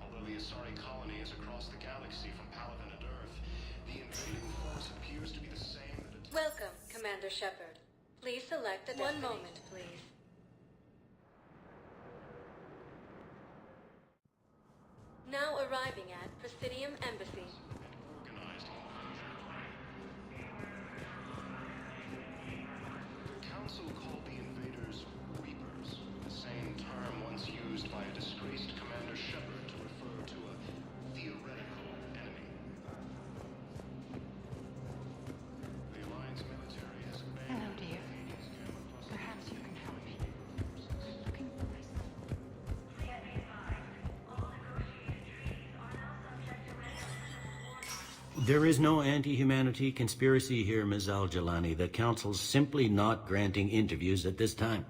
Although the Asari colony is across the galaxy from Palaven and Earth, the invading force appears to be the same that it... Welcome, Commander Shepard. Please select a destiny. 1 moment, please. Now arriving at Presidium Embassy. Organized. The Council called the invaders Reapers, the same term once used by a disgraced Commander Shepard to refer to a theoretical enemy. The Alliance military has abandoned... Hello, dear. Perhaps you can help me. I'm looking for my son. There is no anti-humanity conspiracy here, Ms. Al-Jalani. The Council's simply not granting interviews at this time.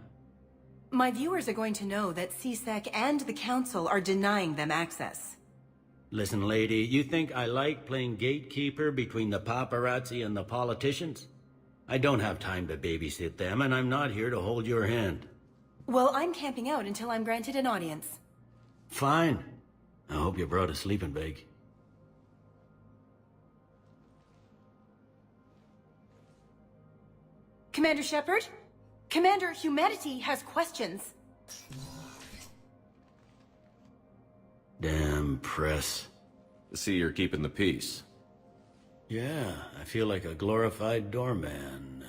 My viewers are going to know that CSEC and the Council are denying them access. Listen, lady, you think I like playing gatekeeper between the paparazzi and the politicians? I don't have time to babysit them, and I'm not here to hold your hand. Well, I'm camping out until I'm granted an audience. Fine. I hope you brought a sleeping bag. Commander Shepard? Commander, humanity has questions. Damn press. See, you're keeping the peace. Yeah, I feel like a glorified doorman.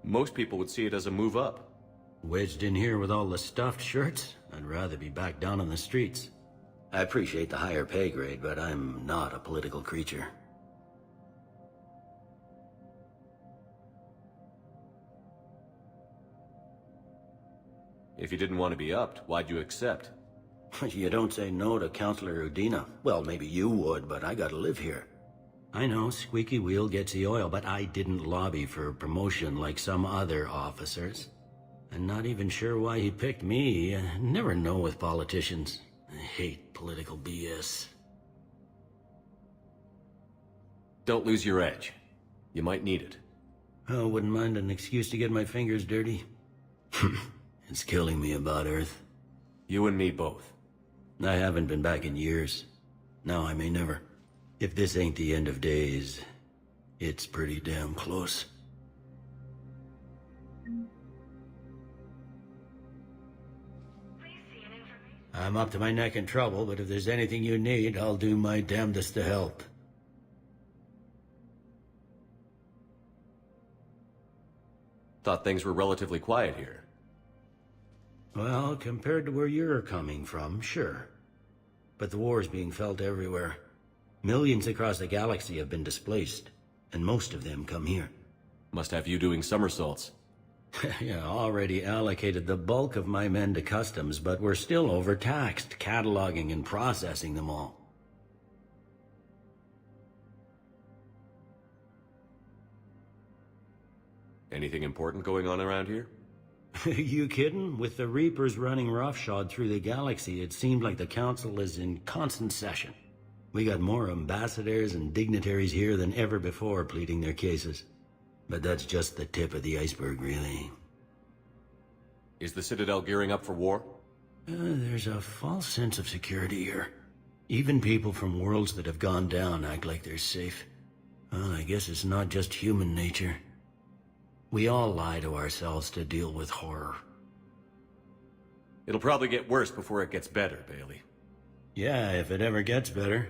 Most people would see it as a move up. Wedged in here with all the stuffed shirts? I'd rather be back down on the streets. I appreciate the higher pay grade, but I'm not a political creature. If you didn't want to be upped, why'd you accept? You don't say no to Counselor Udina. Well, maybe you would, but I gotta live here. I know, squeaky wheel gets the oil, but I didn't lobby for promotion like some other officers. I'm not even sure why he picked me. I never know with politicians. I hate political BS. Don't lose your edge. You might need it. Oh, wouldn't mind an excuse to get my fingers dirty. It's killing me about Earth. You and me both. I haven't been back in years. Now I may never. If this ain't the end of days, it's pretty damn close. I'm up to my neck in trouble, but if there's anything you need, I'll do my damnedest to help. Thought things were relatively quiet here. Well, compared to where you're coming from, sure. But the war's being felt everywhere. Millions across the galaxy have been displaced, and most of them come here. Must have you doing somersaults. Yeah, already allocated the bulk of my men to customs, but we're still overtaxed, cataloging and processing them all. Anything important going on around here? You kidding? With the Reapers running roughshod through the galaxy, it seemed like the Council is in constant session. We got more ambassadors and dignitaries here than ever before pleading their cases. But that's just the tip of the iceberg, really. Is the Citadel gearing up for war? There's a false sense of security here. Even people from worlds that have gone down act like they're safe. Well, I guess it's not just human nature. We all lie to ourselves to deal with horror. It'll probably get worse before it gets better, Bailey. Yeah, if it ever gets better.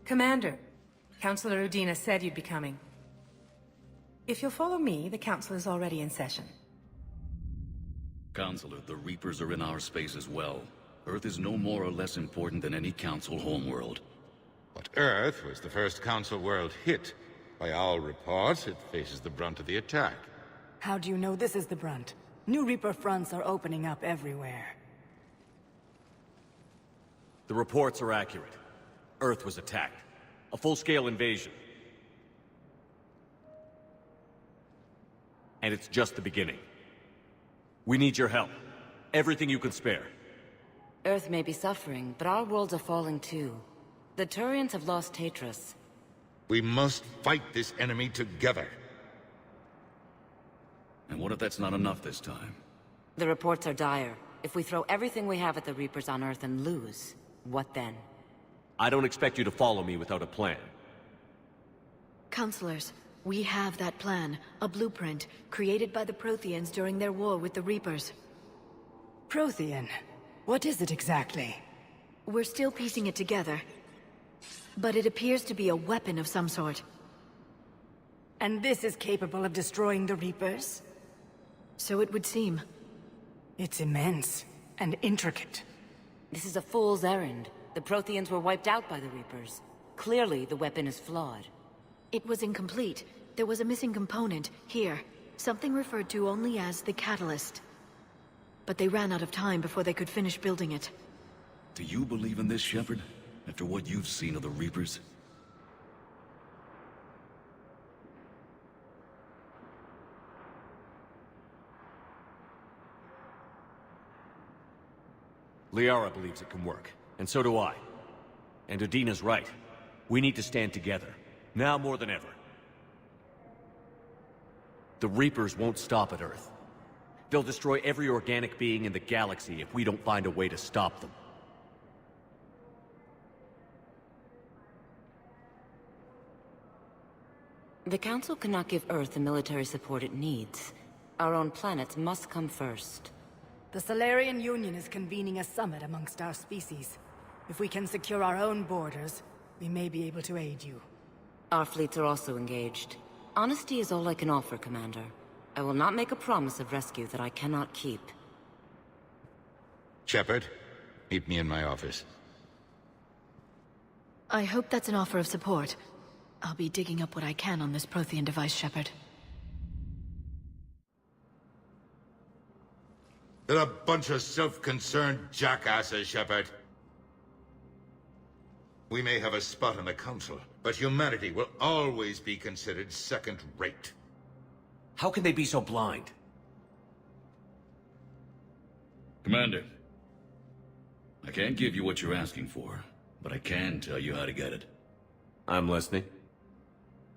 Commander, Councilor Udina said you'd be coming. If you'll follow me, the council is already in session. Counselor, the Reapers are in our space as well. Earth is no more or less important than any Council homeworld. But Earth was the first Council world hit. By all reports, it faces the brunt of the attack. How do you know this is the brunt? New Reaper fronts are opening up everywhere. The reports are accurate. Earth was attacked. A full-scale invasion. And it's just the beginning. We need your help. Everything you can spare. Earth may be suffering, but our worlds are falling too. The Turians have lost Tatris. We must fight this enemy together. And what if that's not enough this time? The reports are dire. If we throw everything we have at the Reapers on Earth and lose, what then? I don't expect you to follow me without a plan. Counselors, we have that plan, a blueprint, created by the Protheans during their war with the Reapers. Prothean? What is it exactly? We're still piecing it together. But it appears to be a weapon of some sort. And this is capable of destroying the Reapers? So it would seem. It's immense and intricate. This is a fool's errand. The Protheans were wiped out by the Reapers. Clearly, the weapon is flawed. It was incomplete. There was a missing component, here. Something referred to only as the catalyst. But they ran out of time before they could finish building it. Do you believe in this, Shepard? After what you've seen of the Reapers? Liara believes it can work, and so do I. And Udina's right. We need to stand together, now more than ever. The Reapers won't stop at Earth. They'll destroy every organic being in the galaxy if we don't find a way to stop them. The Council cannot give Earth the military support it needs. Our own planets must come first. The Solarian Union is convening a summit amongst our species. If we can secure our own borders, we may be able to aid you. Our fleets are also engaged. Honesty is all I can offer, Commander. I will not make a promise of rescue that I cannot keep. Shepard, meet me in my office. I hope that's an offer of support. I'll be digging up what I can on this Prothean device, Shepard. They're a bunch of self-concerned jackasses, Shepard. We may have a spot on the Council, but humanity will always be considered second-rate. How can they be so blind? Commander, I can't give you what you're asking for, but I can tell you how to get it. I'm listening.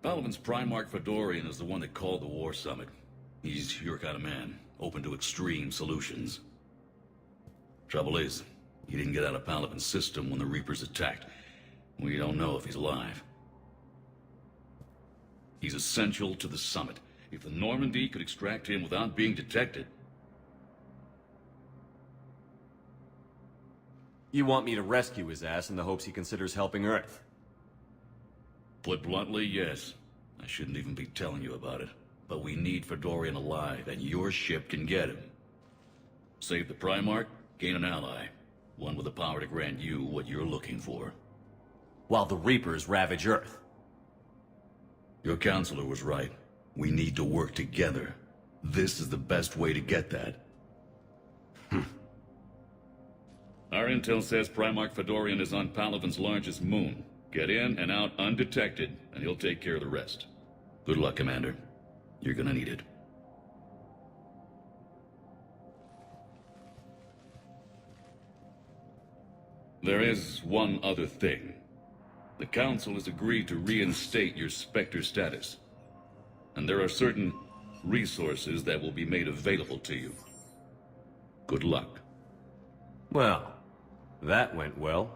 Palaven's Primarch Fedorian is the one that called the War Summit. He's your kind of man, open to extreme solutions. Trouble is, he didn't get out of Palaven's system when the Reapers attacked. We don't know if he's alive. He's essential to the summit. If the Normandy could extract him without being detected... You want me to rescue his ass in the hopes he considers helping Earth? Put bluntly, yes. I shouldn't even be telling you about it. But we need Fedorian alive, and your ship can get him. Save the Primarch, gain an ally. One with the power to grant you what you're looking for. While the Reapers ravage Earth. Your counselor was right. We need to work together. This is the best way to get that. Our intel says Primarch Fedorian is on Palaven's largest moon. Get in and out undetected, and he'll take care of the rest. Good luck, Commander. You're gonna need it. There is one other thing. The Council has agreed to reinstate your Spectre status. And there are certain resources that will be made available to you. Good luck. Well, that went well.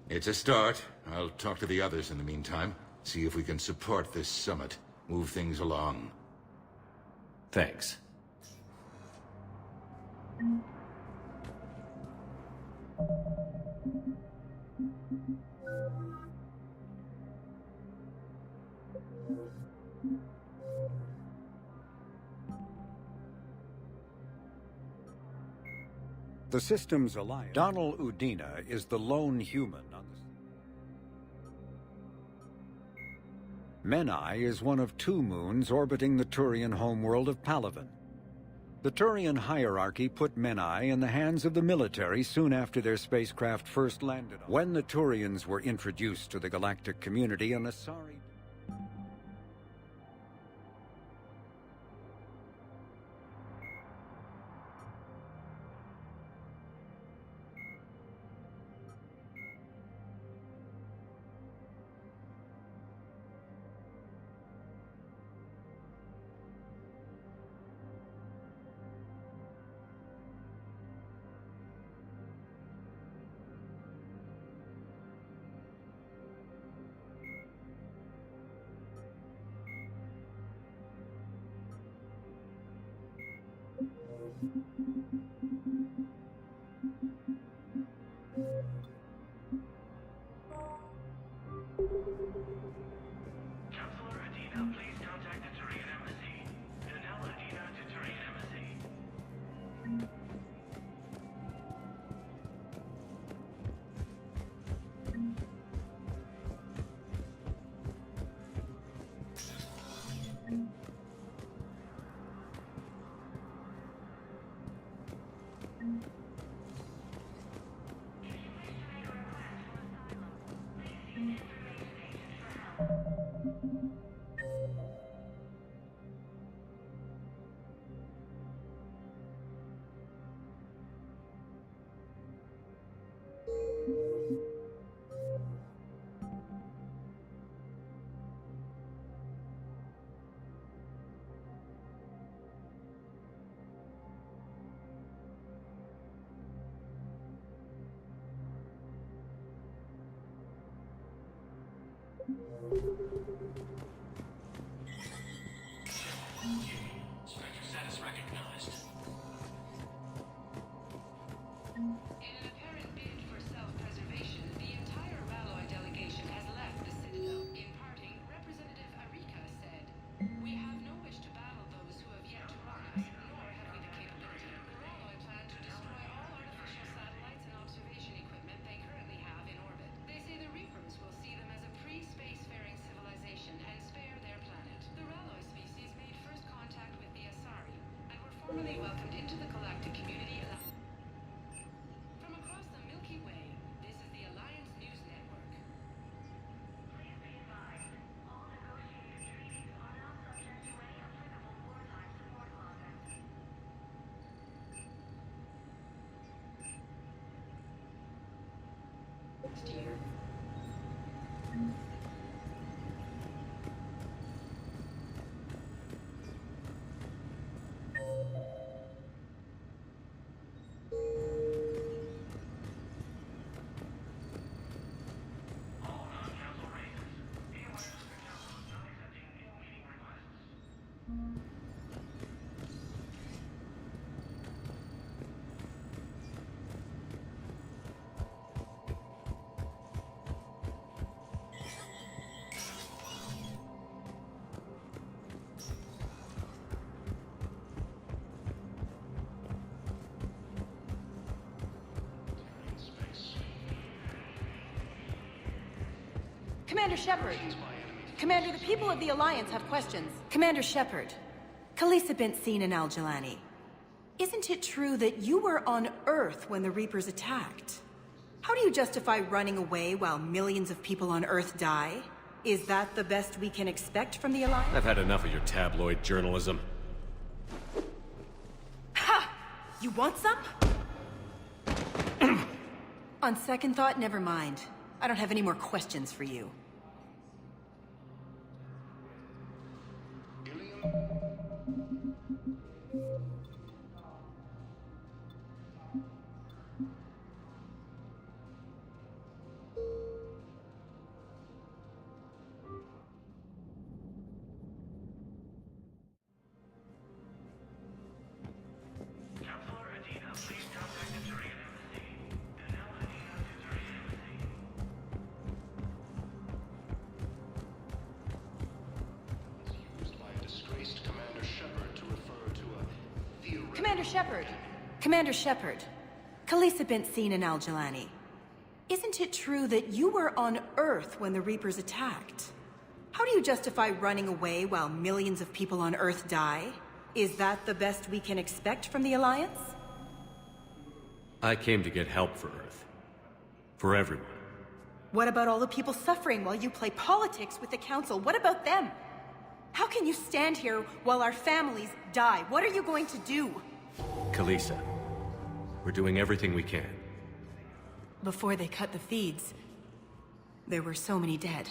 It's a start. I'll talk to the others in the meantime. See if we can support this summit. Move things along. Thanks. The system's alliance. Donald Udina is the lone human on the... Menai is one of 2 moons orbiting the Turian homeworld of Palaven. The Turian hierarchy put Menai in the hands of the military soon after their spacecraft first landed. When the Turians were introduced to the galactic community, an Asari... Spectre status recognized. In an apparent bid for self-preservation, the entire Ralloy delegation has left the Citadel. In parting, Representative Arika said, "We have no wish to battle those who have yet to rise, nor have we the capability. The Ralloy plan to destroy all artificial satellites and observation equipment they currently have in orbit. They say the Reapers will see them as a pre-spacefaring civilization and spare their planet. The Ralloy species made first contact with the Asari, and were formally welcomed into the galactic community. From across the Milky Way, this is the Alliance News Network. Please be advised, all negotiated treaties are now subject to any applicable wartime support clauses. Steer. Commander Shepard! Commander, the people of the Alliance have questions. Commander Shepard, Khalisah bint Sin and Al-Jalani. Isn't it true that you were on Earth when the Reapers attacked? How do you justify running away while millions of people on Earth die? Is that the best we can expect from the Alliance? I've had enough of your tabloid journalism. Ha! You want some? On second thought, never mind. I don't have any more questions for you. Commander Shepard! Commander Shepard, Khaleesa bint seen in Al-Jalani. Isn't it true that you were on Earth when the Reapers attacked? How do you justify running away while millions of people on Earth die? Is that the best we can expect from the Alliance? I came to get help for Earth. For everyone. What about all the people suffering while you play politics with the Council? What about them? How can you stand here while our families die? What are you going to do? Khaleesa, we're doing everything we can. Before they cut the feeds, there were so many dead.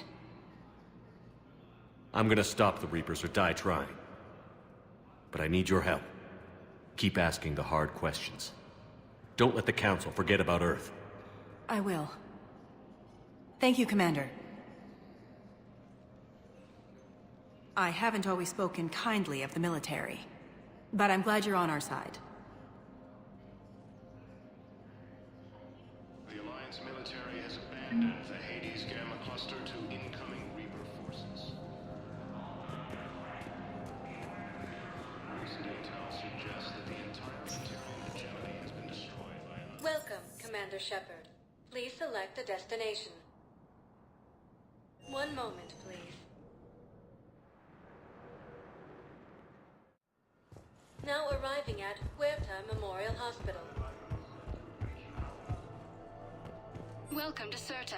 I'm gonna stop the Reapers or die trying. But I need your help. Keep asking the hard questions. Don't let the Council forget about Earth. I will. Thank you, Commander. I haven't always spoken kindly of the military, but I'm glad you're on our side. The Alliance military has abandoned the Hades Gamma cluster to incoming Reaper forces. Recent intel suggests that the entire Imperial hegemony has been destroyed by us. Welcome, Commander Shepard. Please select a destination. One moment, please. Now arriving at Huerta Memorial Hospital. Welcome to Cirta.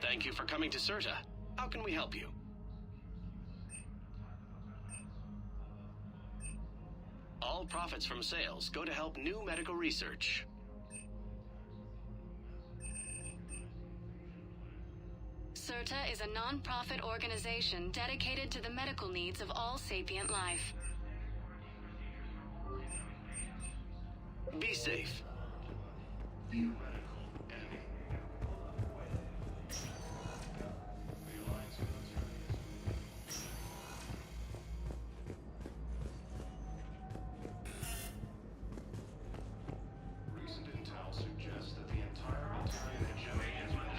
Thank you for coming to Cirta. How can we help you? All profits from sales go to help new medical research. Cirta is a non-profit organization dedicated to the medical needs of all sapient life. Be safe. Recent intel suggests that the entire Italian hegemony has been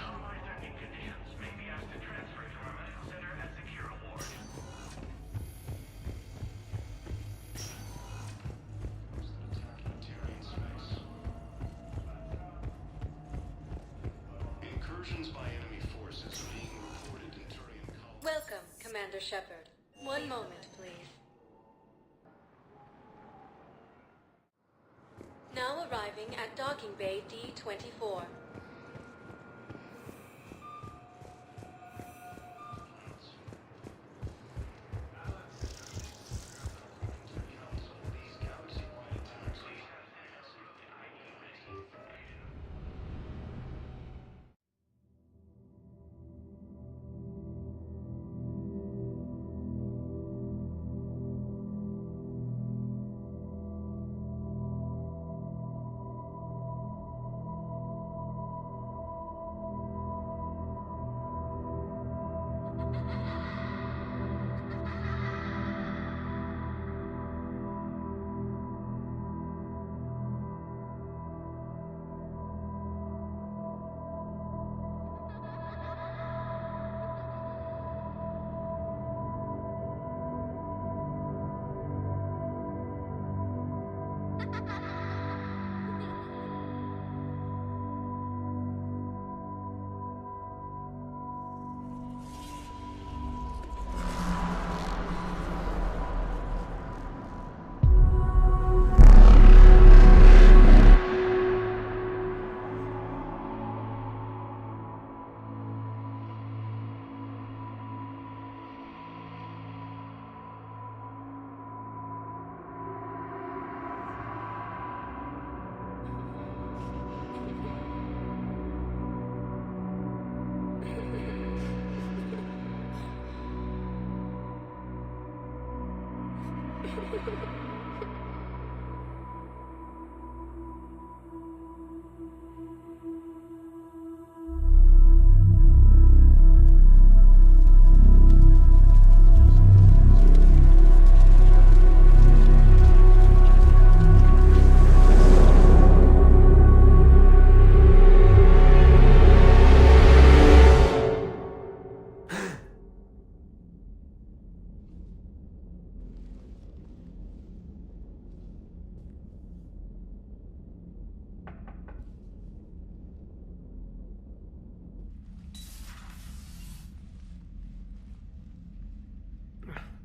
incursions by enemy forces are being reported in Turian colonies. Welcome, Commander Shepard. One moment, please. Now arriving at Docking Bay D-24.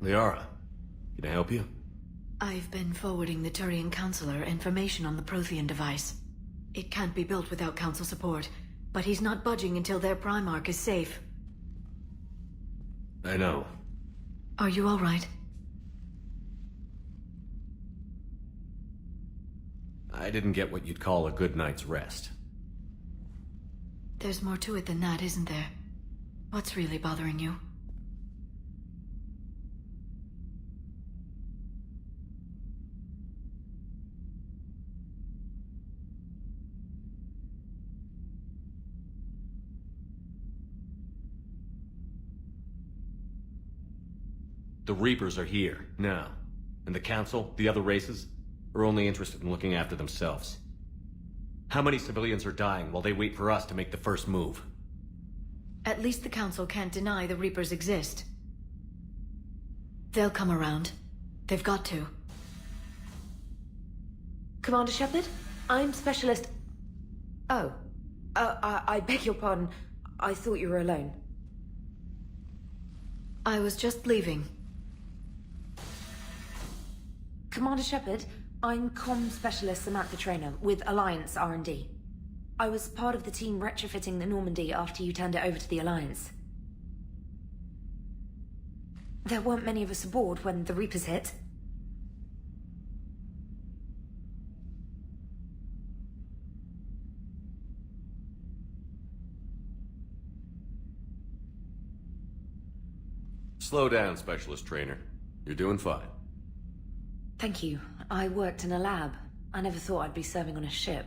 Liara, can I help you? I've been forwarding the Turian Counselor information on the Prothean device. It can't be built without Council support, but he's not budging until their Primarch is safe. I know. Are you all right? I didn't get what you'd call a good night's rest. There's more to it than that, isn't there? What's really bothering you? The Reapers are here, now. And the Council, the other races, are only interested in looking after themselves. How many civilians are dying while they wait for us to make the first move? At least the Council can't deny the Reapers exist. They'll come around. They've got to. Commander Shepard, I'm Specialist... Oh. I beg your pardon. I thought you were alone. I was just leaving. Commander Shepard, I'm Comm Specialist Samantha Traynor with Alliance R&D. I was part of the team retrofitting the Normandy after you turned it over to the Alliance. There weren't many of us aboard when the Reapers hit. Slow down, Specialist Trainer. You're doing fine. Thank you. I worked in a lab. I never thought I'd be serving on a ship.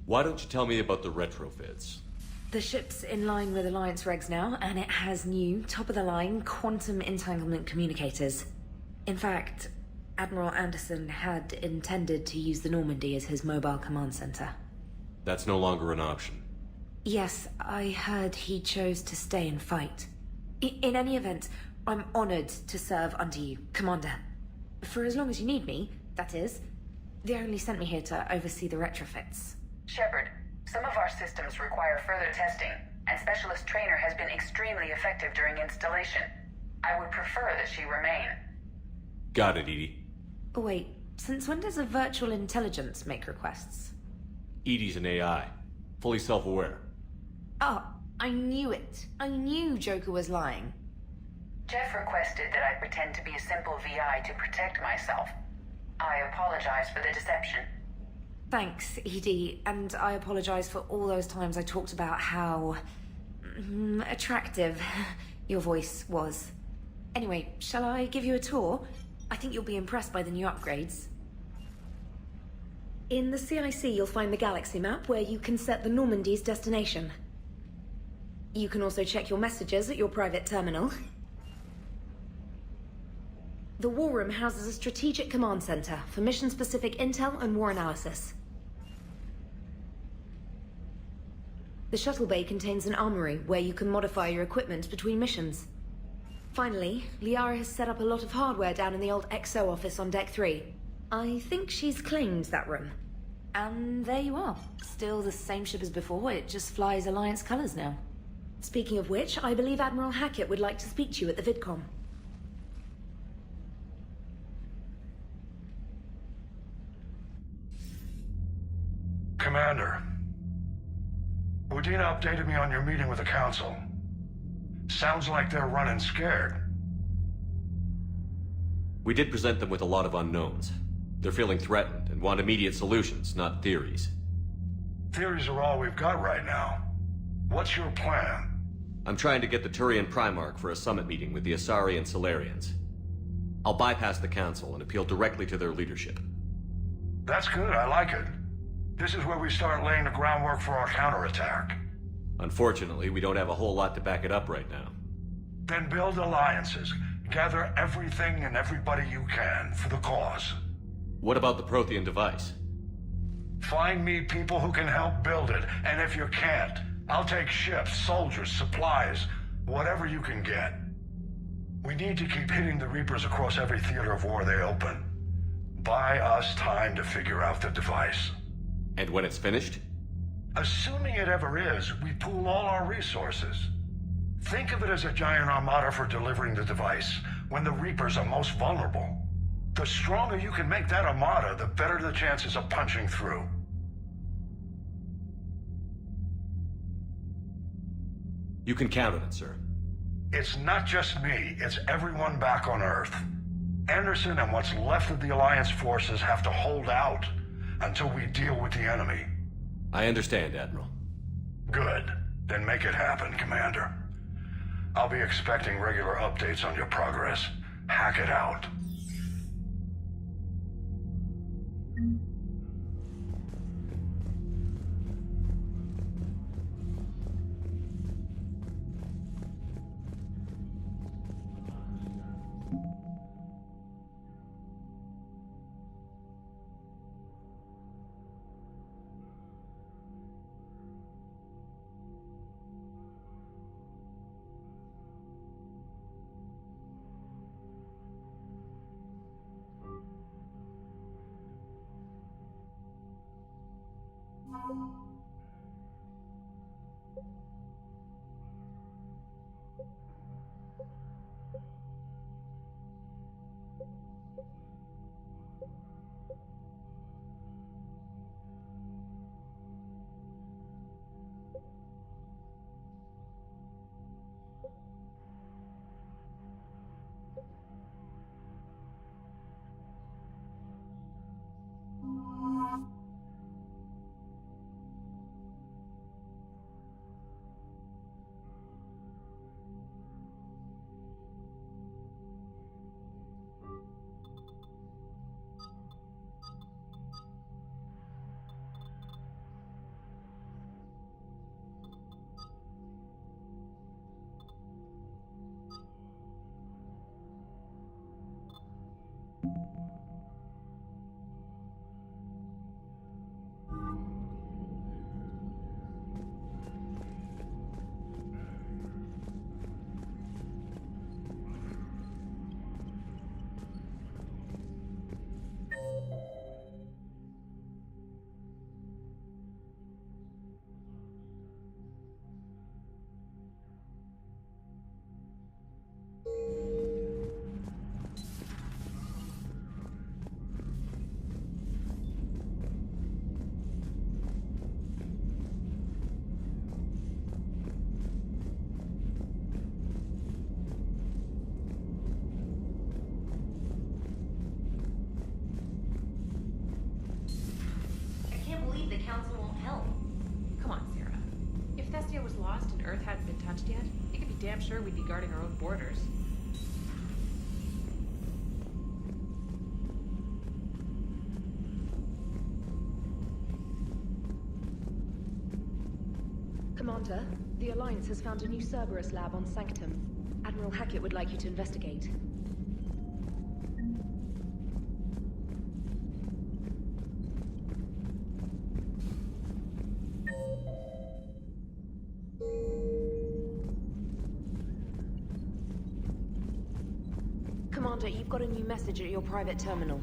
Why don't you tell me about the retrofits? The ship's in line with Alliance regs now, and it has new, top-of-the-line, quantum entanglement communicators. In fact, Admiral Anderson had intended to use the Normandy as his mobile command center. That's no longer an option. Yes, I heard he chose to stay and fight. In any event, I'm honored to serve under you, Commander. For as long as you need me, that is. They only sent me here to oversee the retrofits. Shepard, some of our systems require further testing, and Specialist Trainer has been extremely effective during installation. I would prefer that she remain. Got it, EDI. Wait, since when does a virtual intelligence make requests? EDI's an AI. Fully self-aware. Oh, I knew it. I knew Joker was lying. Jeff requested that I pretend to be a simple VI to protect myself. I apologize for the deception. Thanks, ED, and I apologize for all those times I talked about how... attractive your voice was. Anyway, shall I give you a tour? I think you'll be impressed by the new upgrades. In the CIC, you'll find the galaxy map where you can set the Normandy's destination. You can also check your messages at your private terminal. The War Room houses a strategic command center for mission-specific intel and war analysis. The shuttle bay contains an armory where you can modify your equipment between missions. Finally, Liara has set up a lot of hardware down in the old XO office on Deck 3. I think she's claimed that room. And there you are. Still the same ship as before, it just flies Alliance colors now. Speaking of which, I believe Admiral Hackett would like to speak to you at the VidCom. Commander, Udina updated me on your meeting with the Council. Sounds like they're running scared. We did present them with a lot of unknowns. They're feeling threatened and want immediate solutions, not theories. Theories are all we've got right now. What's your plan? I'm trying to get the Turian Primarch for a summit meeting with the Asari and Solarians. I'll bypass the Council and appeal directly to their leadership. That's good, I like it. This is where we start laying the groundwork for our counterattack. Unfortunately, we don't have a whole lot to back it up right now. Then build alliances. Gather everything and everybody you can for the cause. What about the Prothean device? Find me people who can help build it, and if you can't, I'll take ships, soldiers, supplies, whatever you can get. We need to keep hitting the Reapers across every theater of war they open. Buy us time to figure out the device. And when it's finished? Assuming it ever is, we pool all our resources. Think of it as a giant armada for delivering the device when the Reapers are most vulnerable. The stronger you can make that armada, the better the chances of punching through. You can count on it, sir. It's not just me, it's everyone back on Earth. Anderson and what's left of the Alliance forces have to hold out until we deal with the enemy. I understand, Admiral. Good. Then make it happen, Commander. I'll be expecting regular updates on your progress. Hack it out. Was lost and Earth hadn't been touched yet, you could be damn sure we'd be guarding our own borders. Commander, the Alliance has found a new Cerberus lab on Sanctum. Admiral Hackett would like you to investigate. Commander, you've got a new message at your private terminal.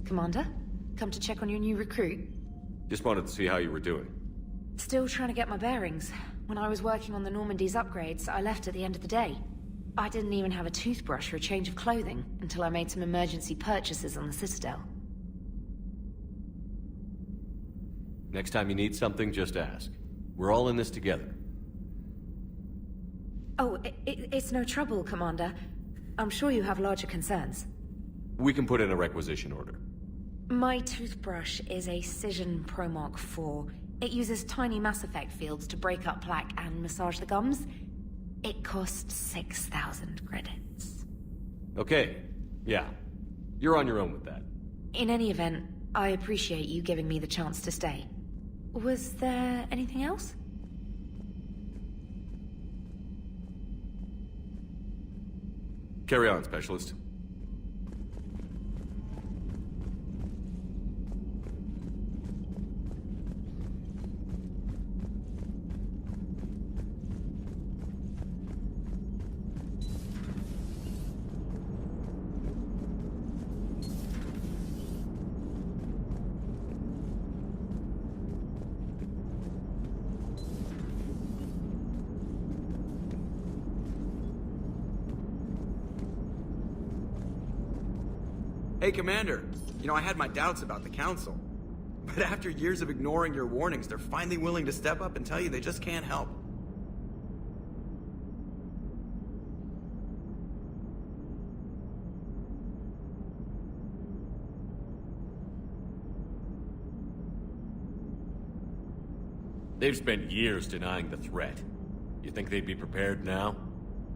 Commander? Come to check on your new recruit? Just wanted to see how you were doing. Still trying to get my bearings. When I was working on the Normandy's upgrades, I left at the end of the day. I didn't even have a toothbrush or a change of clothing until I made some emergency purchases on the Citadel. Next time you need something, just ask. We're all in this together. Oh, it's no trouble, Commander. I'm sure you have larger concerns. We can put in a requisition order. My toothbrush is a Cision Pro Mark IV. It uses tiny Mass Effect fields to break up plaque and massage the gums. It costs 6,000 credits. Okay, yeah. You're on your own with that. In any event, I appreciate you giving me the chance to stay. Was there anything else? Carry on, Specialist. Hey, Commander. You know, I had my doubts about the Council. But after years of ignoring your warnings, they're finally willing to step up and tell you they just can't help. They've spent years denying the threat. You think they'd be prepared now?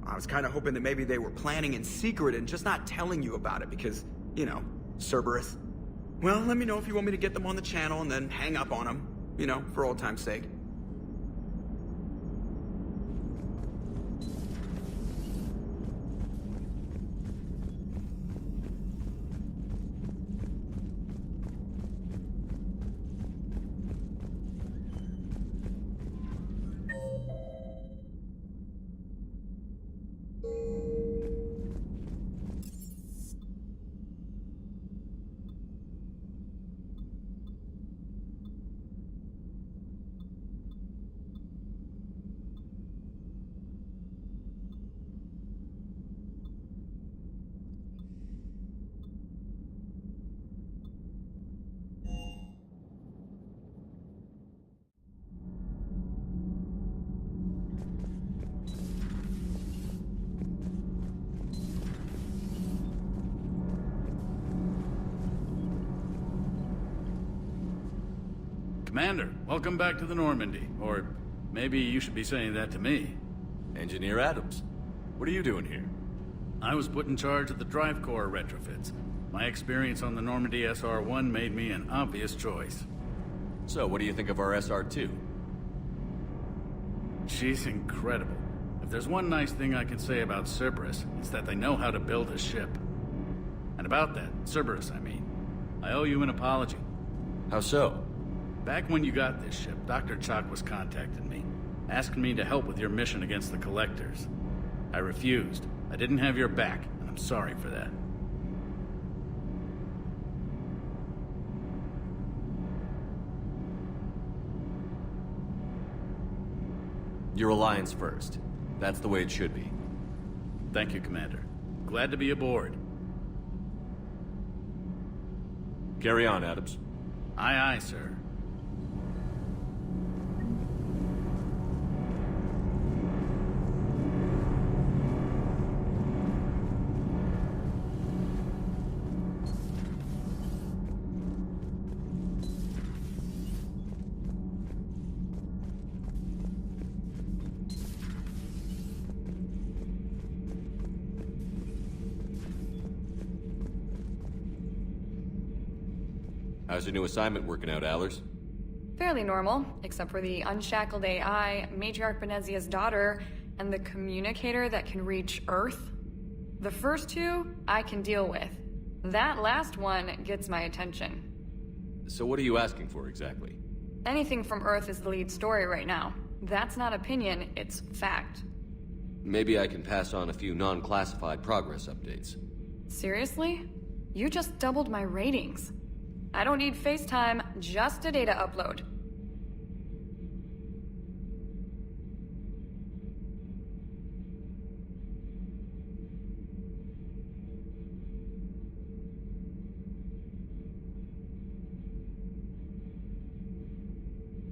I was kind of hoping that maybe they were planning in secret and just not telling you about it because, you know, Cerberus. Well, let me know if you want me to get them on the channel and then hang up on them, you know, for old time's sake. Commander, welcome back to the Normandy. Or maybe you should be saying that to me. Engineer Adams, what are you doing here? I was put in charge of the drive core retrofits. My experience on the Normandy SR-1 made me an obvious choice. So, what do you think of our SR-2? She's incredible. If there's one nice thing I can say about Cerberus, it's that they know how to build a ship. And about that, Cerberus, I mean, I owe you an apology. How so? Back when you got this ship, Dr. Chalk was contacting me, asking me to help with your mission against the Collectors. I refused. I didn't have your back, and I'm sorry for that. Your alliance first. That's the way it should be. Thank you, Commander. Glad to be aboard. Carry on, Adams. Aye, aye, sir. How's your new assignment working out, Allers? Fairly normal, except for the unshackled AI, Matriarch Benezia's daughter, and the communicator that can reach Earth. The first two, I can deal with. That last one gets my attention. So what are you asking for, exactly? Anything from Earth is the lead story right now. That's not opinion, it's fact. Maybe I can pass on a few non-classified progress updates. Seriously? You just doubled my ratings. I don't need FaceTime, just a data upload.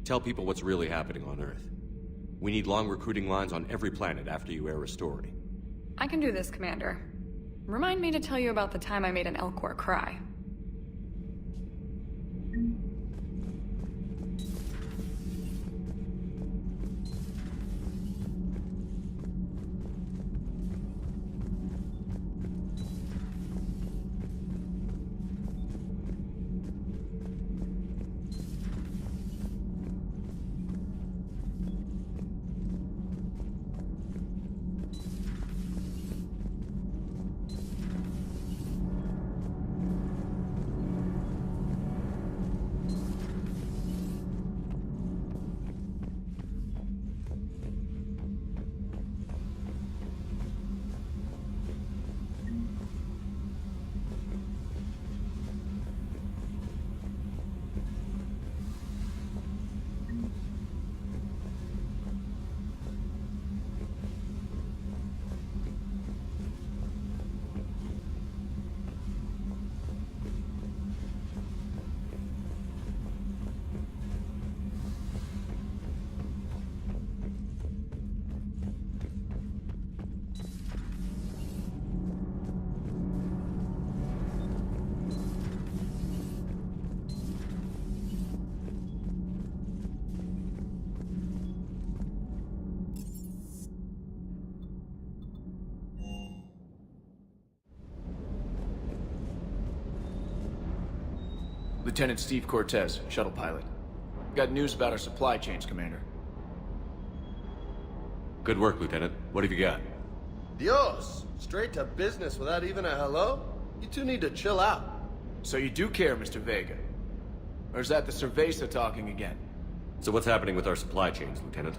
Tell people what's really happening on Earth. We need long recruiting lines on every planet after you air a story. I can do this, Commander. Remind me to tell you about the time I made an Elcor cry. Lieutenant Steve Cortez, shuttle pilot. Got news about our supply chains, Commander. Good work, Lieutenant. What have you got? Dios! Straight to business without even a hello? You two need to chill out. So you do care, Mr. Vega? Or is that the Cerveza talking again? So what's happening with our supply chains, Lieutenant?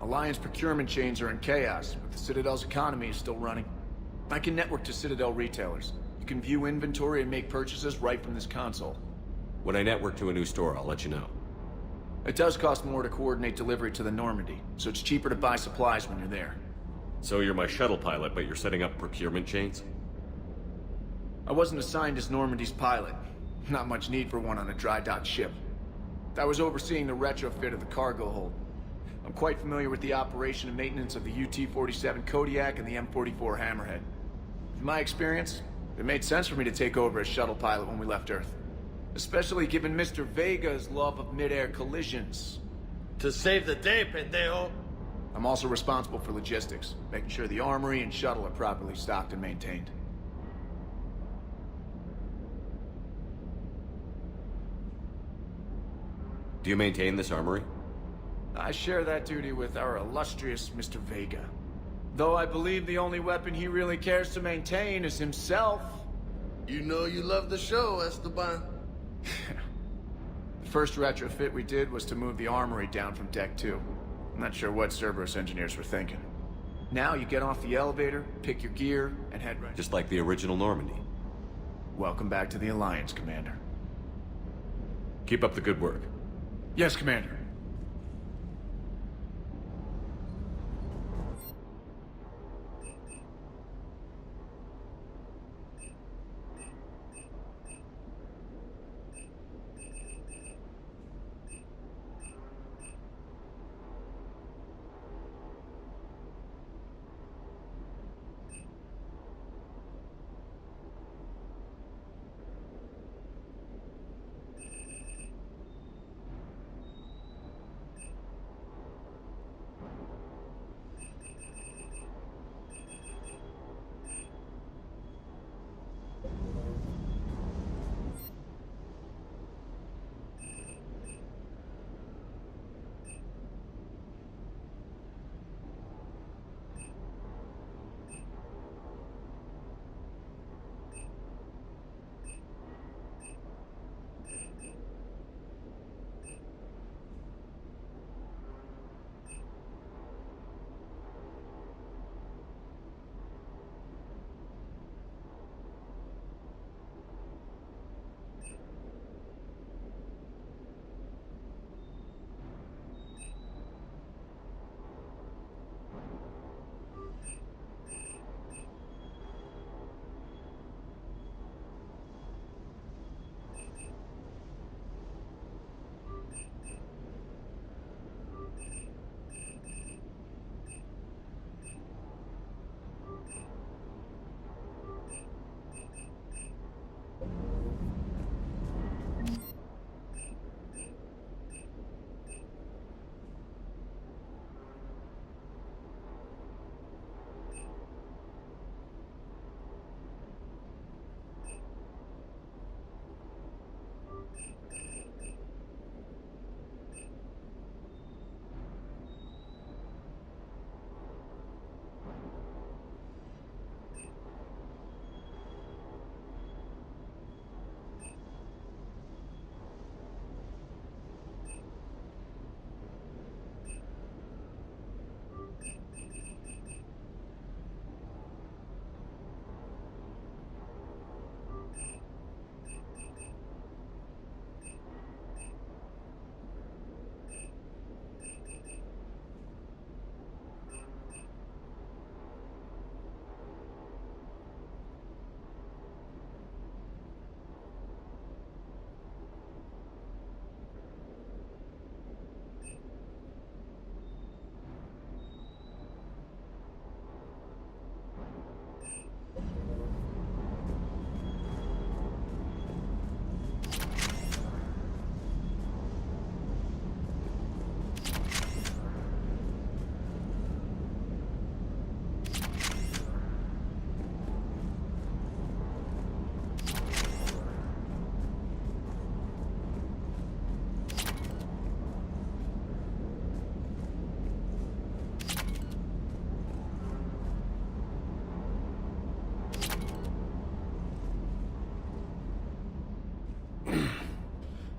Alliance procurement chains are in chaos, but the Citadel's economy is still running. I can network to Citadel retailers. You can view inventory and make purchases right from this console. When I network to a new store, I'll let you know. It does cost more to coordinate delivery to the Normandy, so it's cheaper to buy supplies when you're there. So you're my shuttle pilot, but you're setting up procurement chains? I wasn't assigned as Normandy's pilot. Not much need for one on a dry dock ship. I was overseeing the retrofit of the cargo hold. I'm quite familiar with the operation and maintenance of the UT-47 Kodiak and the M44 Hammerhead. In my experience, it made sense for me to take over as shuttle pilot when we left Earth. Especially given Mr. Vega's love of mid-air collisions. To save the day, pendejo! I'm also responsible for logistics, making sure the armory and shuttle are properly stocked and maintained. Do you maintain this armory? I share that duty with our illustrious Mr. Vega. Though I believe the only weapon he really cares to maintain is himself. You know you love the show, Esteban. The first retrofit we did was to move the armory down from Deck 2. I'm not sure what Cerberus engineers were thinking. Now you get off the elevator, pick your gear, and head right... Just like the original Normandy. Welcome back to the Alliance, Commander. Keep up the good work. Yes, Commander.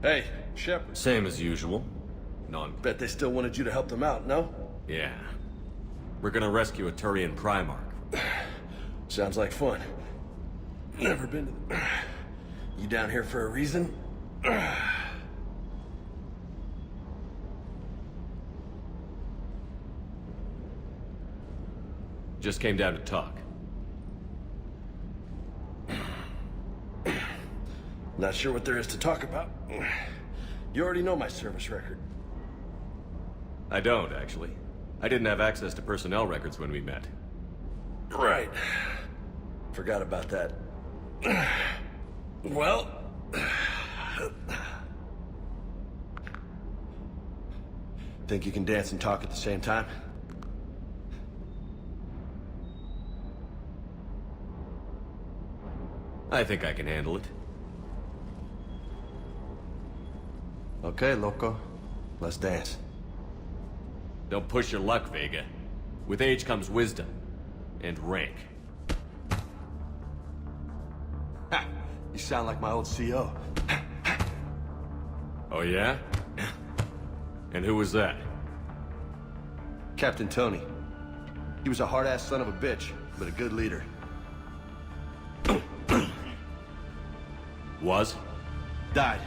Hey, Shepard. Same as usual. Bet they still wanted you to help them out, no? Yeah. We're gonna rescue a Turian Primarch. Sounds like fun. Never been to the... You down here for a reason? Just came down to talk. Not sure what there is to talk about. You already know my service record. I don't, actually. I didn't have access to personnel records when we met. Right. Forgot about that. Well... Think you can dance and talk at the same time? I think I can handle it. Okay, loco. Let's dance. Don't push your luck, Vega. With age comes wisdom. And rank. Ha! You sound like my old CO. Oh yeah? And who was that? Captain Tony. He was a hard-ass son of a bitch, but a good leader. Was? Died.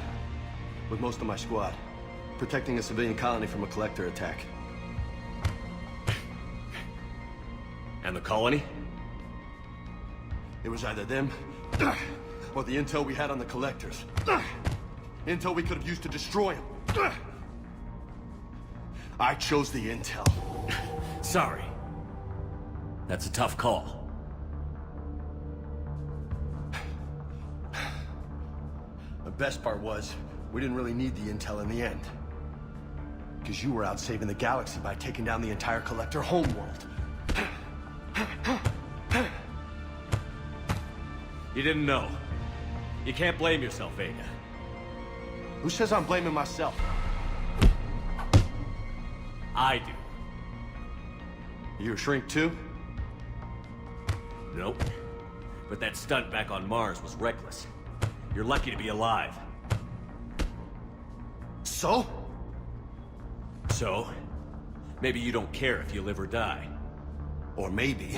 With most of my squad. Protecting a civilian colony from a collector attack. And the colony? It was either them, or the intel we had on the collectors. Intel we could have used to destroy them. I chose the intel. Sorry. That's a tough call. The best part was, we didn't really need the intel in the end. Because you were out saving the galaxy by taking down the entire collector homeworld. You didn't know. You can't blame yourself, Vega. Who says I'm blaming myself? I do. You a shrink too? Nope. But that stunt back on Mars was reckless. You're lucky to be alive. So? So? Maybe you don't care if you live or die. Or maybe...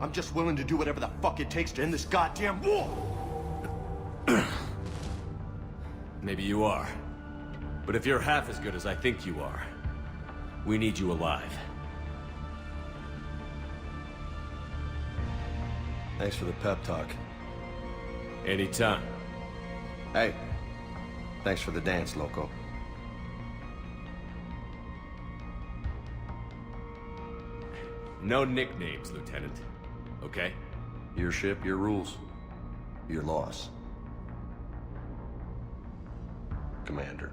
I'm just willing to do whatever the fuck it takes to end this goddamn war! Maybe you are. But if you're half as good as I think you are, we need you alive. Thanks for the pep talk. Anytime. Hey, thanks for the dance, loco. No nicknames, Lieutenant. Okay? Your ship, your rules. Your loss. Commander.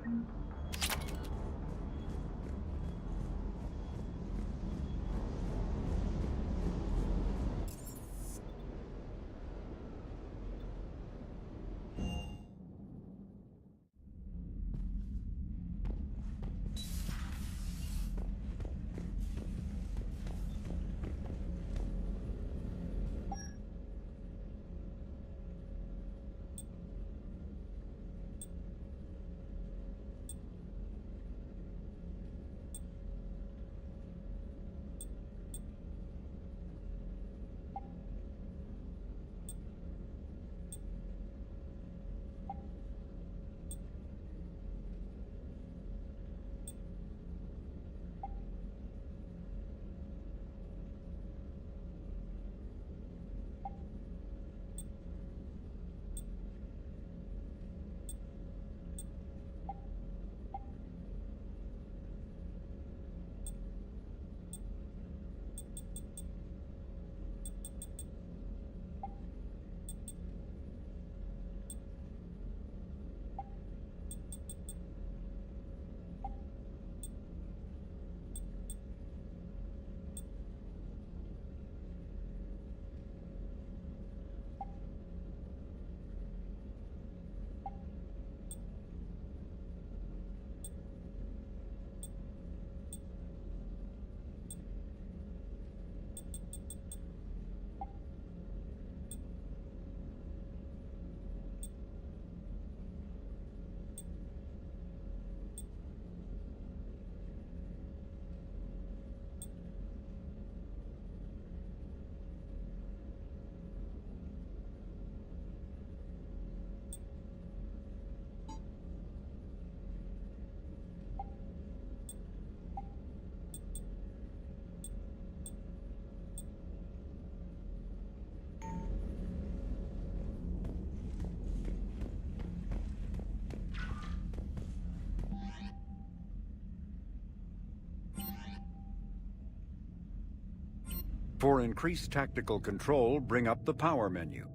For increased tactical control, bring up the power menu.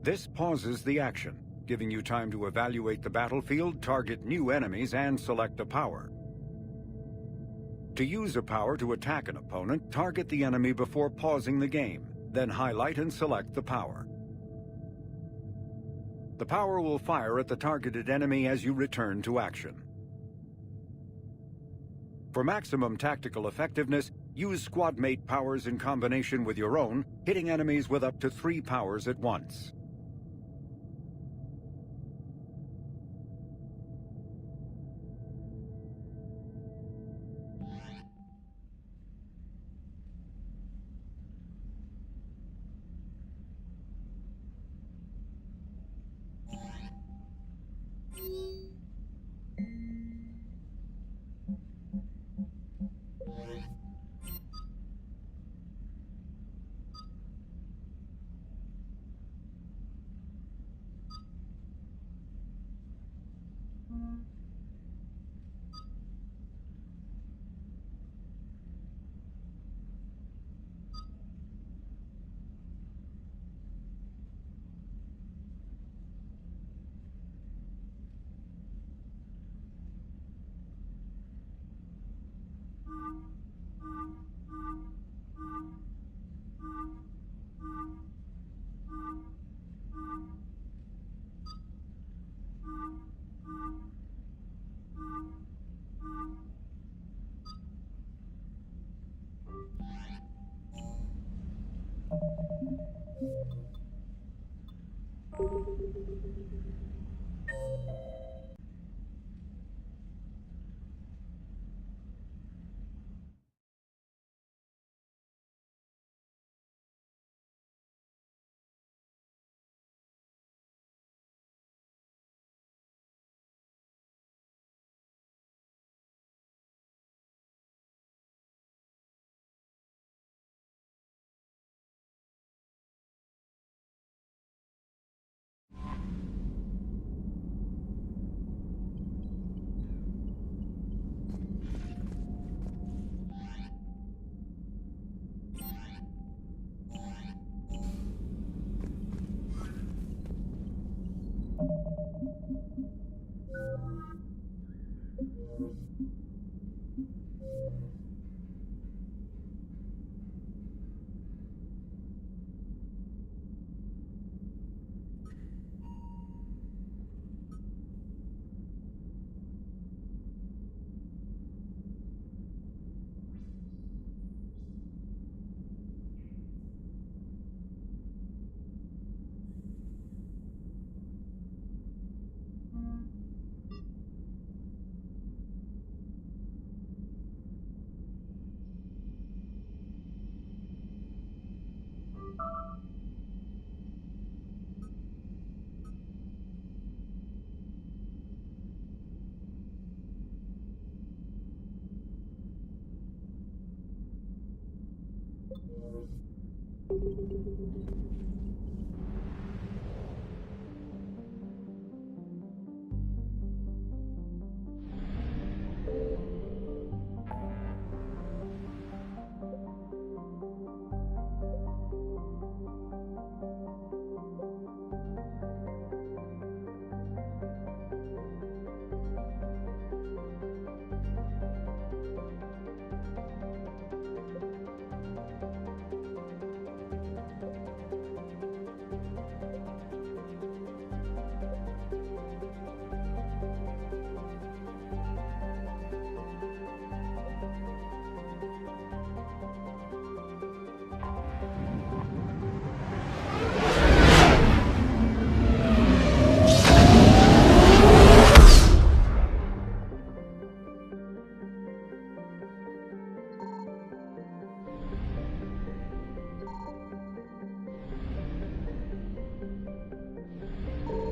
This pauses the action, giving you time to evaluate the battlefield, target new enemies, and select a power. To use a power to attack an opponent, target the enemy before pausing the game, then highlight and select the power. The power will fire at the targeted enemy as you return to action. For maximum tactical effectiveness, use squad mate powers in combination with your own, hitting enemies with up to 3 powers at once.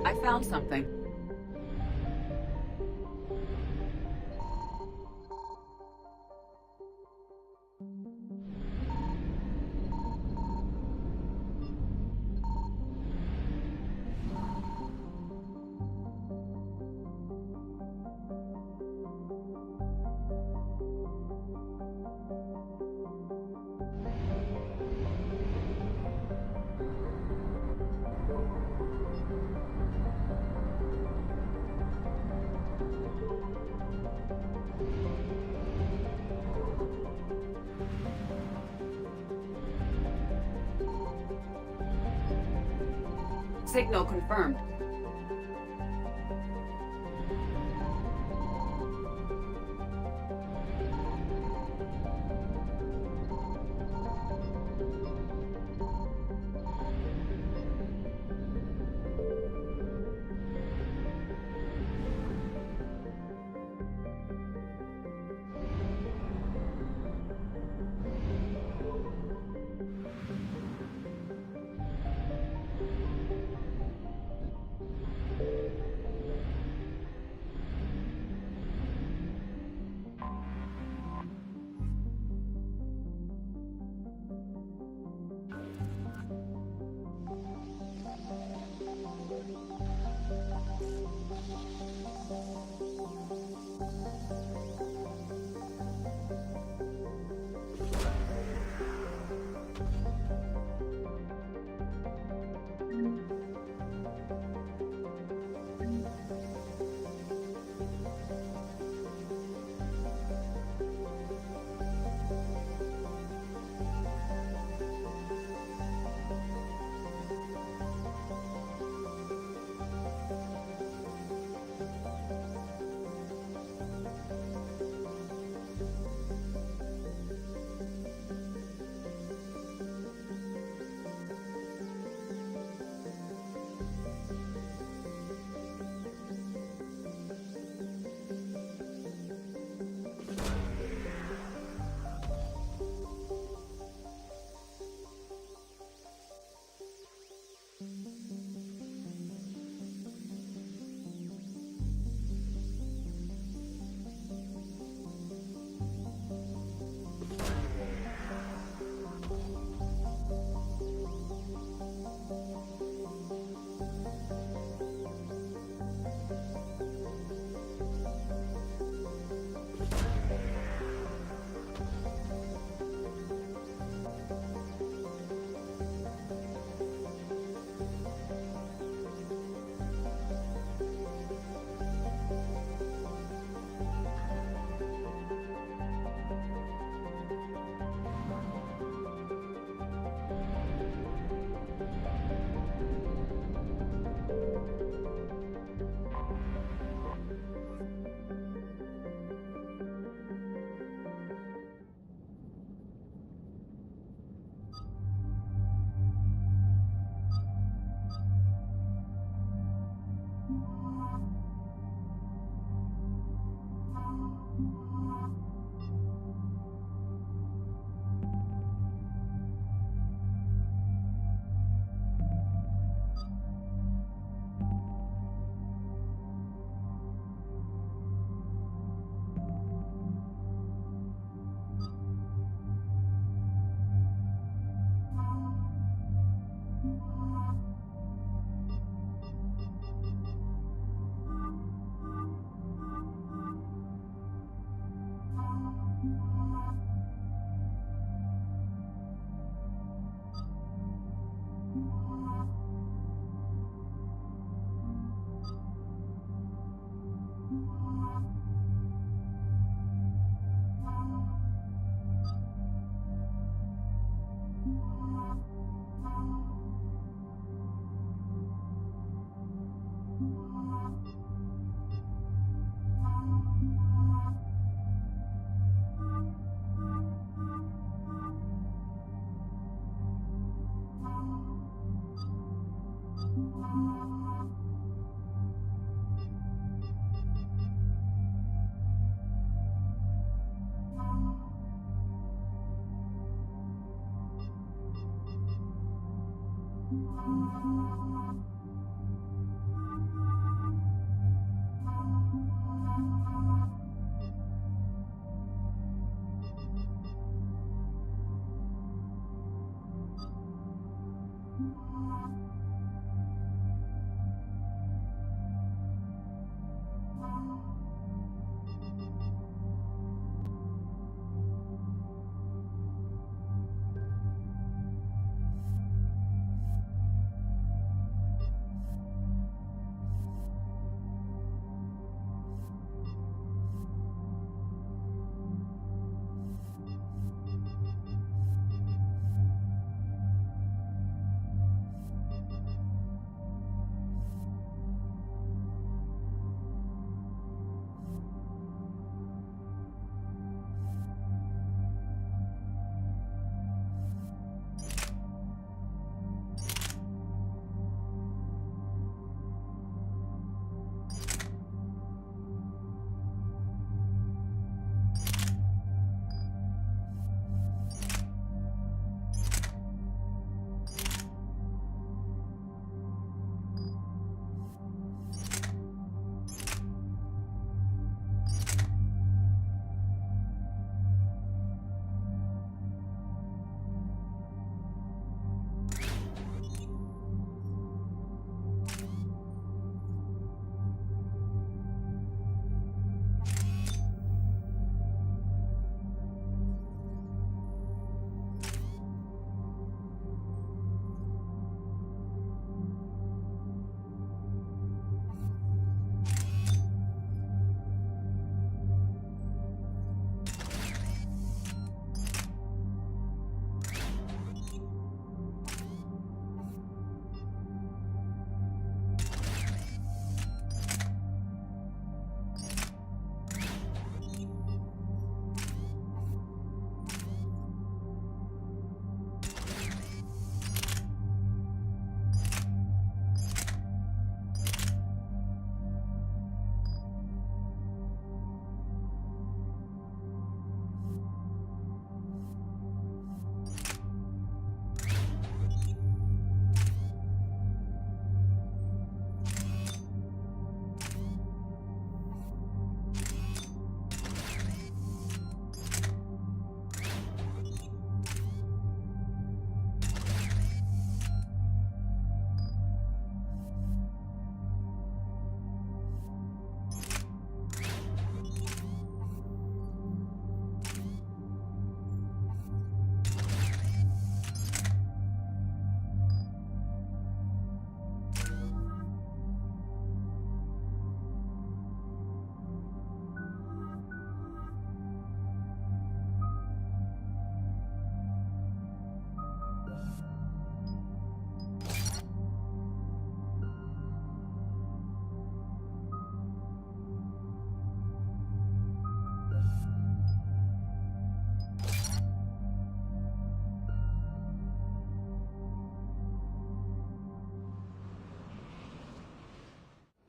I found something. Signal confirmed.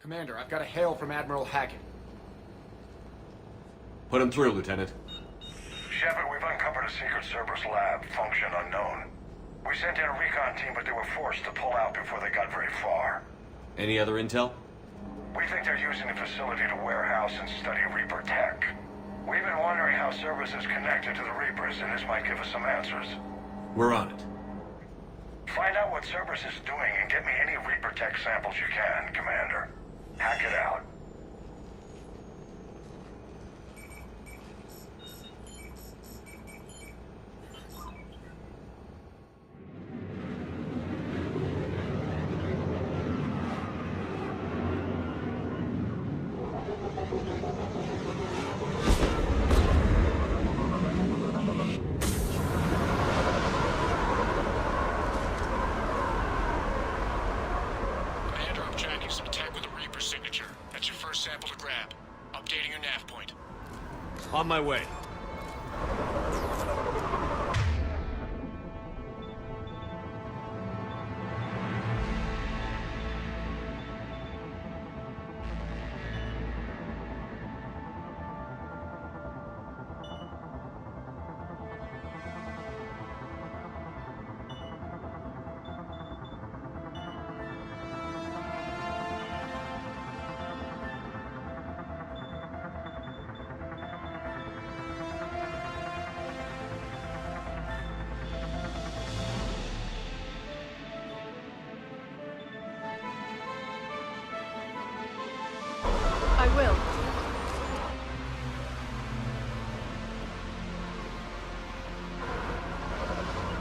Commander, I've got a hail from Admiral Hackett. Put him through, Lieutenant. Shepard, we've uncovered a secret Cerberus lab, function unknown. We sent in a recon team, but they were forced to pull out before they got very far. Any other intel? We think they're using the facility to warehouse and study Reaper tech. We've been wondering how Cerberus is connected to the Reapers, and this might give us some answers. We're on it. Find out what Cerberus is doing and get me any Reaper tech samples you can, Commander. Hack it out. On my way. I will.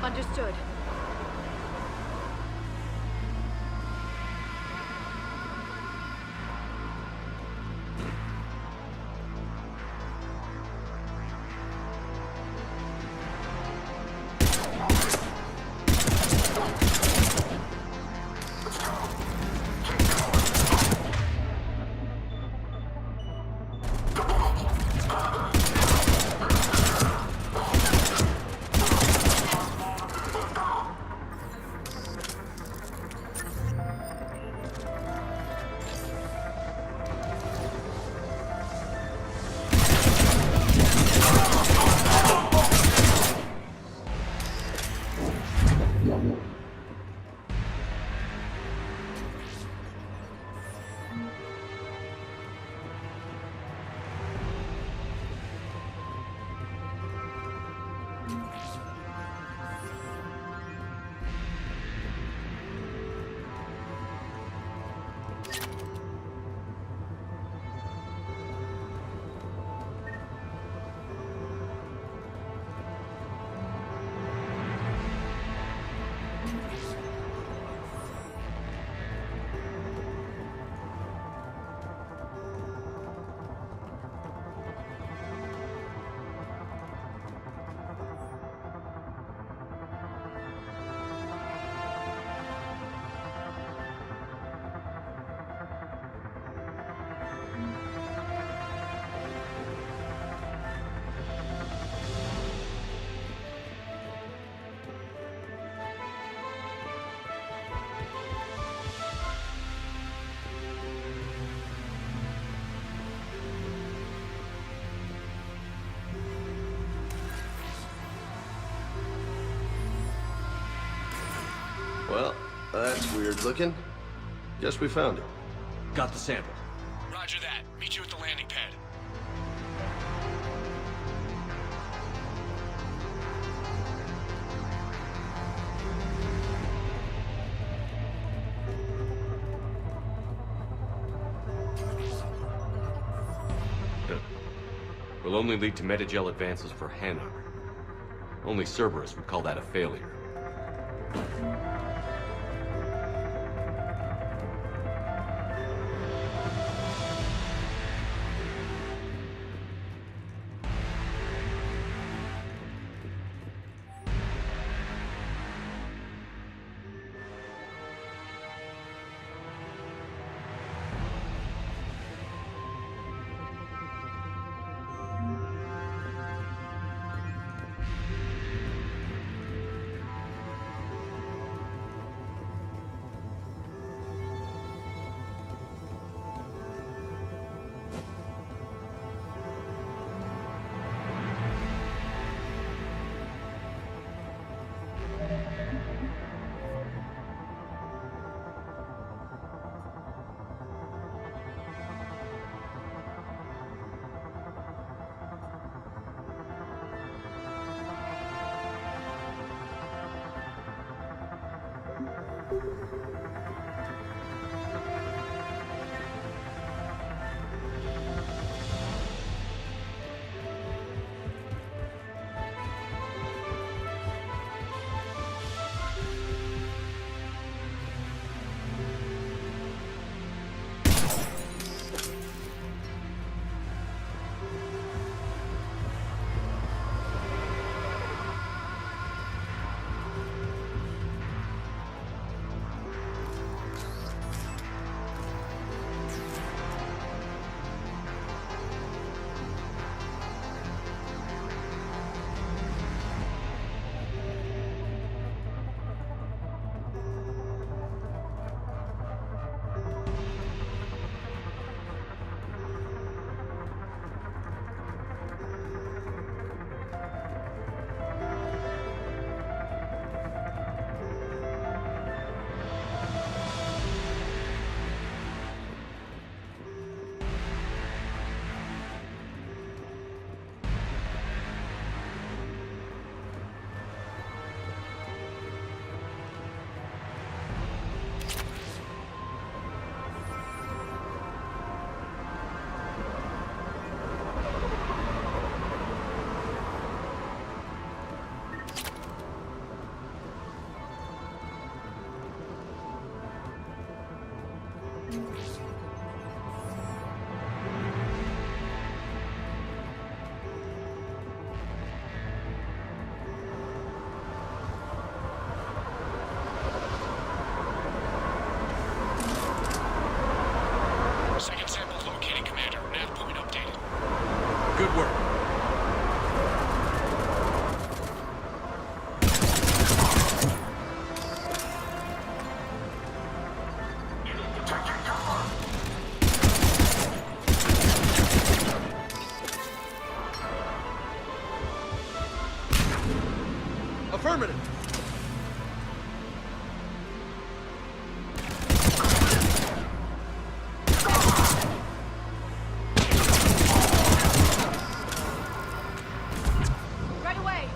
Understood. Well, that's weird looking. Guess we found it. Got the sample. Roger that. Meet you at the landing pad. Will only lead to metagel advances for Hanar. Only Cerberus would call that a failure. Second sample located, Commander. Nav point updated. Good work. Affirmative. Right away!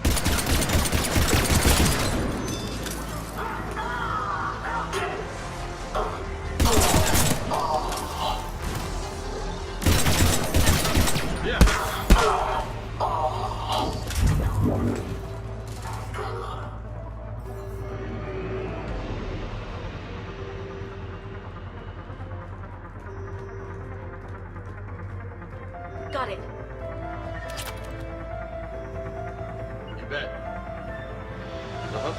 Got it. You bet. Uh-huh.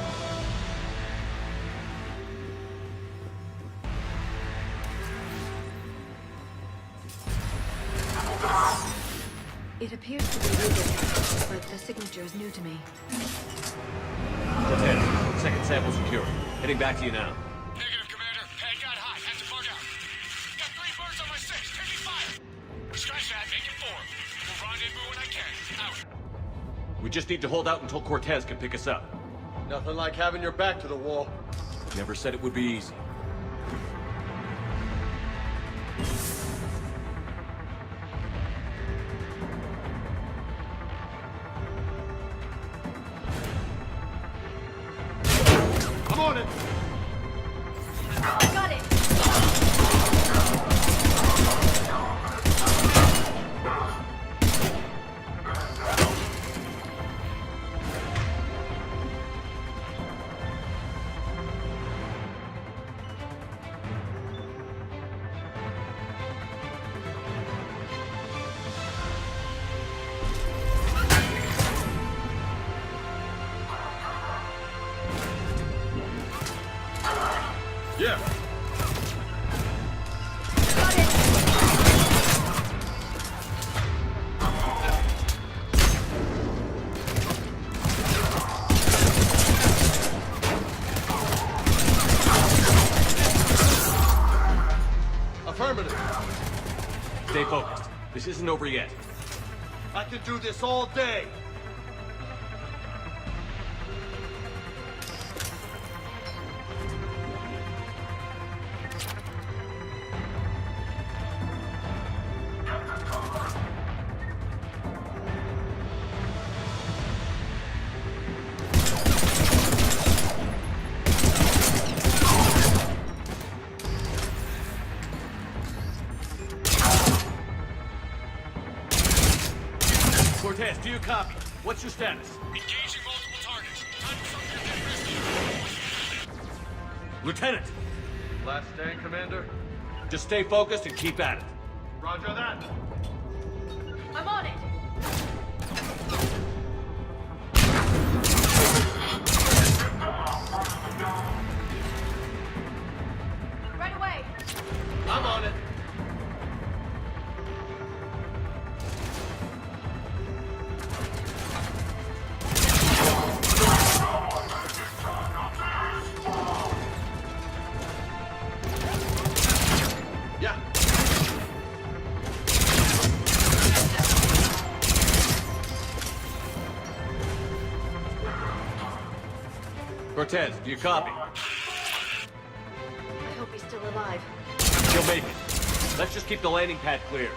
It appears to be Rubik, but the signature is new to me. Cortez, second sample secure. Heading back to you now. Negative, Commander. Head got high. Had to bug out. Got 3 birds on my 6. Taking fire. Scratch that. Make it 4. We'll rendezvous when I can. Out. We just need to hold out until Cortez can pick us up. Nothing like having your back to the wall. Never said it would be easy. I'm on it. Got it. Yeah. Affirmative. Stay focused. This isn't over yet. I could do this all day. Cortez, do you copy? What's your status? Engaging multiple targets. Time for something a bit riskier. Lieutenant! Last stand, Commander? Just stay focused and keep at it. Roger that. I'm on it! Right away! I'm on it. Yeah. Cortez, do you copy? I hope he's still alive. You'll make it. Let's just keep the landing pad clear.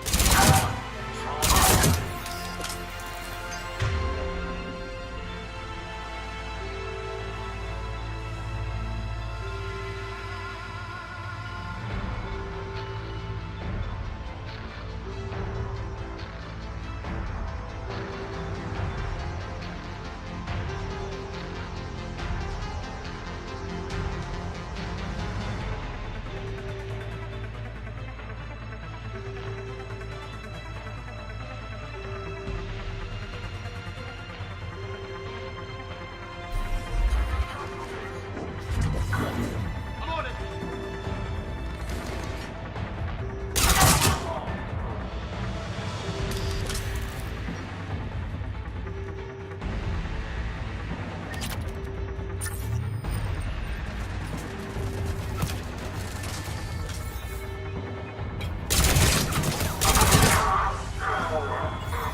I'm on it.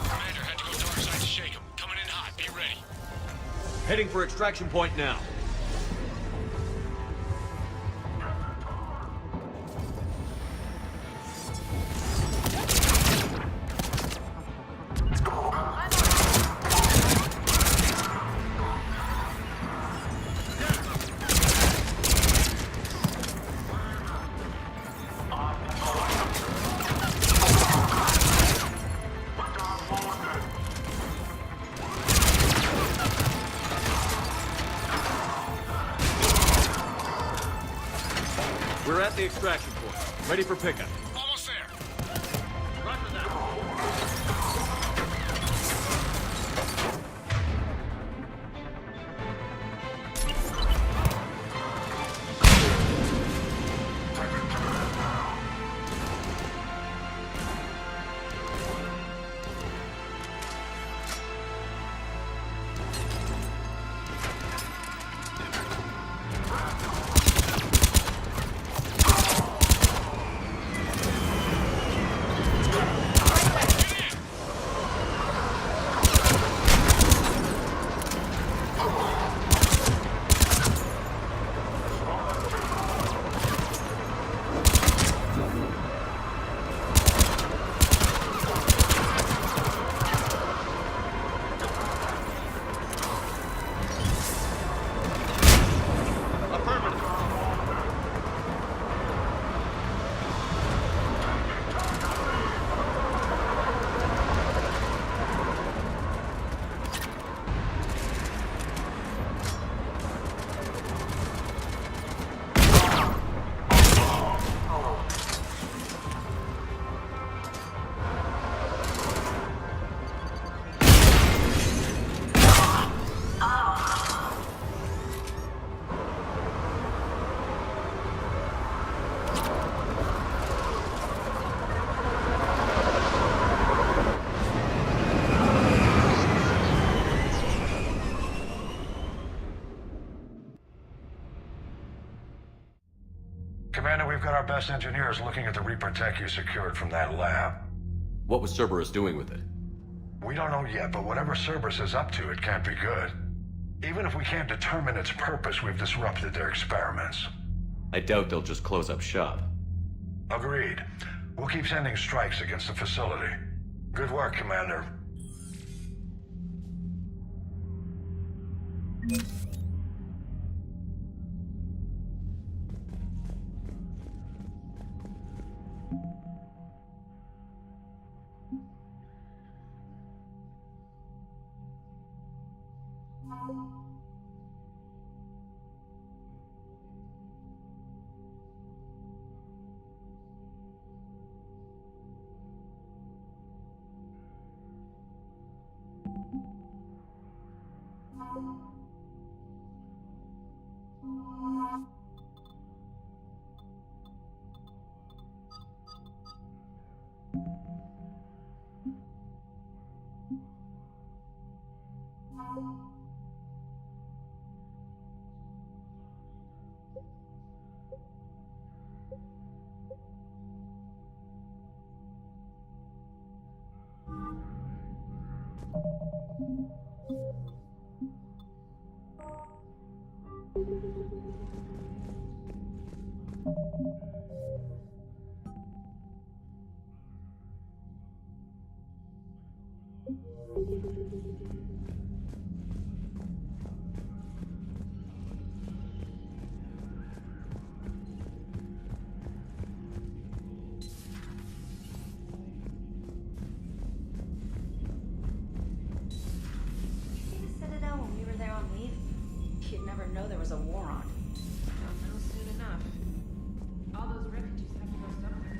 Commander had to go dark side to shake him. Coming in hot. Be ready. Heading for extraction point now. We're at the extraction point. Ready for pickup. Almost there. Roger that. Commander, we've got our best engineers looking at the Reaper tech you secured from that lab. What was Cerberus doing with it? We don't know yet, but whatever Cerberus is up to, it can't be good. Even if we can't determine its purpose, we've disrupted their experiments. I doubt they'll just close up shop. Agreed. We'll keep sending strikes against the facility. Good work, Commander. See the Citadel when we were there on leave? You'd never know there was a war on. I'll know soon enough. All those refugees have to go somewhere.